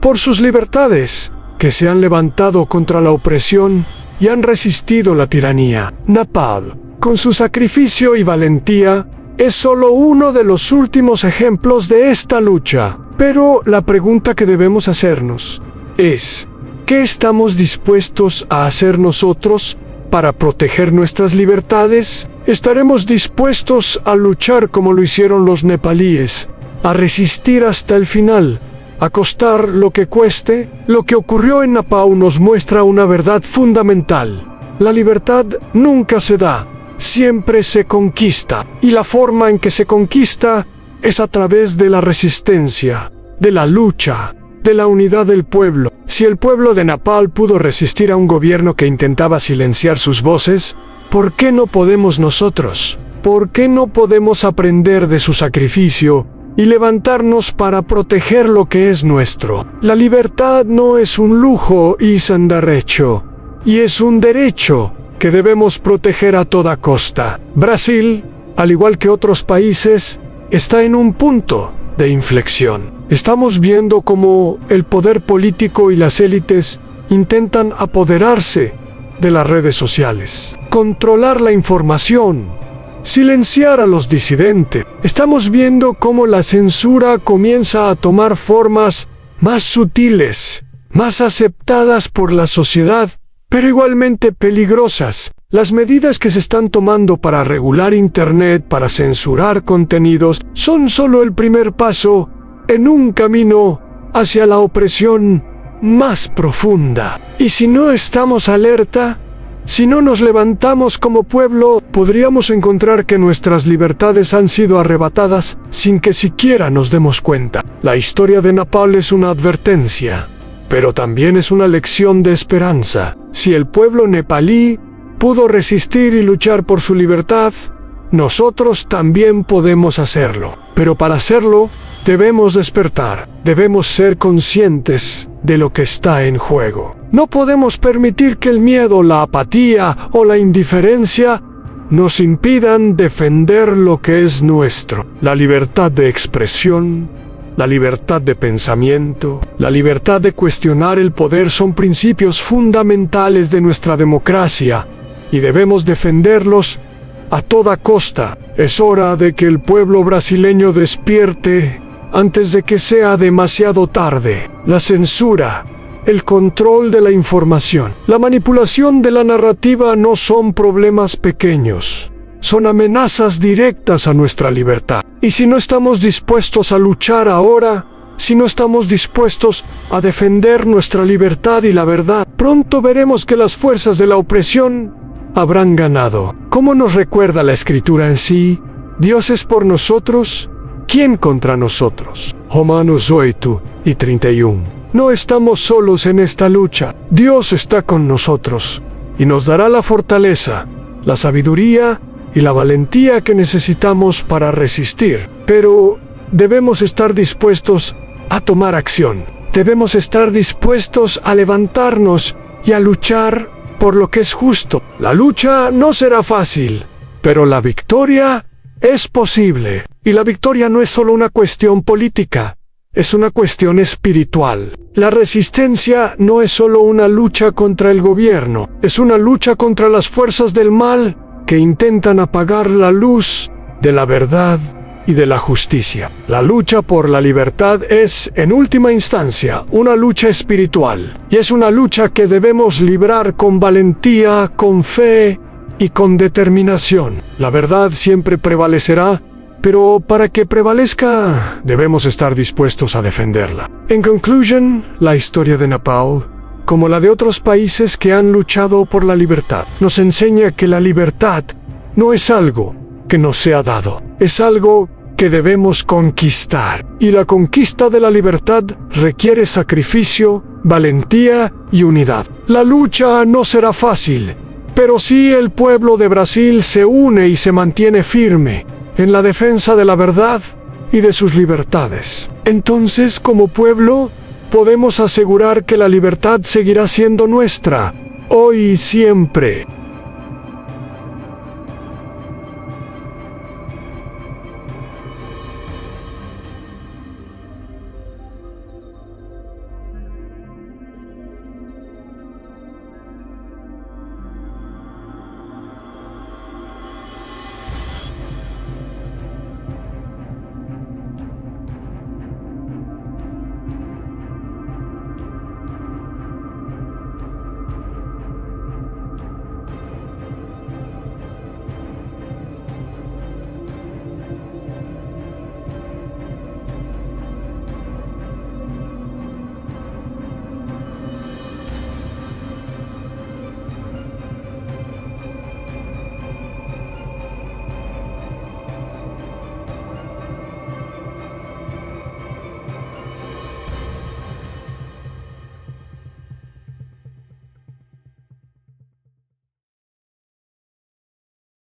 por sus libertades, que se han levantado contra la opresión y han resistido la tiranía. Nepal, con su sacrificio y valentía, es solo uno de los últimos ejemplos de esta lucha. Pero la pregunta que debemos hacernos es, ¿qué estamos dispuestos a hacer nosotros para proteger nuestras libertades? ¿Estaremos dispuestos a luchar como lo hicieron los nepalíes, a resistir hasta el final, a costar lo que cueste? Lo que ocurrió en Nepal nos muestra una verdad fundamental. La libertad nunca se da, siempre se conquista. Y la forma en que se conquista es a través de la resistencia, de la lucha, de la unidad del pueblo. Si el pueblo de Nepal pudo resistir a un gobierno que intentaba silenciar sus voces, ¿por qué no podemos nosotros? ¿Por qué no podemos aprender de su sacrificio y levantarnos para proteger lo que es nuestro? La libertad no es un lujo y un derecho, y es un derecho que debemos proteger a toda costa. Brasil, al igual que otros países, está en un punto de inflexión. Estamos viendo cómo el poder político y las élites intentan apoderarse de las redes sociales, controlar la información, silenciar a los disidentes. Estamos viendo cómo la censura comienza a tomar formas más sutiles, más aceptadas por la sociedad, pero igualmente peligrosas. Las medidas que se están tomando para regular Internet, para censurar contenidos, son solo el primer paso en un camino hacia la opresión más profunda. Y si no estamos alerta, si no nos levantamos como pueblo, podríamos encontrar que nuestras libertades han sido arrebatadas sin que siquiera nos demos cuenta. La historia de Nepal es una advertencia, pero también es una lección de esperanza. Si el pueblo nepalí pudo resistir y luchar por su libertad, nosotros también podemos hacerlo. Pero para hacerlo, debemos despertar, debemos ser conscientes de lo que está en juego. No podemos permitir que el miedo, la apatía o la indiferencia nos impidan defender lo que es nuestro. La libertad de expresión, la libertad de pensamiento, la libertad de cuestionar el poder son principios fundamentales de nuestra democracia y debemos defenderlos a toda costa. Es hora de que el pueblo brasileño despierte antes de que sea demasiado tarde. La censura, el control de la información, la manipulación de la narrativa no son problemas pequeños. Son amenazas directas a nuestra libertad. Y si no estamos dispuestos a luchar ahora, si no estamos dispuestos a defender nuestra libertad y la verdad, pronto veremos que las fuerzas de la opresión habrán ganado. ¿Cómo nos recuerda la Escritura en sí? Dios es por nosotros, ¿quién contra nosotros? Romanos 8:31. No estamos solos en esta lucha. Dios está con nosotros y nos dará la fortaleza, la sabiduría y la valentía que necesitamos para resistir. Pero debemos estar dispuestos a tomar acción. Debemos estar dispuestos a levantarnos y a luchar por lo que es justo. La lucha no será fácil, pero la victoria es posible. Y la victoria no es solo una cuestión política, es una cuestión espiritual. La resistencia no es solo una lucha contra el gobierno, es una lucha contra las fuerzas del mal que intentan apagar la luz de la verdad y de la justicia. La lucha por la libertad es, en última instancia, una lucha espiritual. Y es una lucha que debemos librar con valentía, con fe y con determinación. La verdad siempre prevalecerá, pero para que prevalezca, debemos estar dispuestos a defenderla. En conclusión, la historia de Nepal, como la de otros países que han luchado por la libertad, nos enseña que la libertad no es algo que nos sea dado, es algo que debemos conquistar. Y la conquista de la libertad requiere sacrificio, valentía y unidad. La lucha no será fácil, Pero si el pueblo de Brasil se une y se mantiene firme en la defensa de la verdad y de sus libertades, entonces como pueblo podemos asegurar que la libertad seguirá siendo nuestra, hoy y siempre.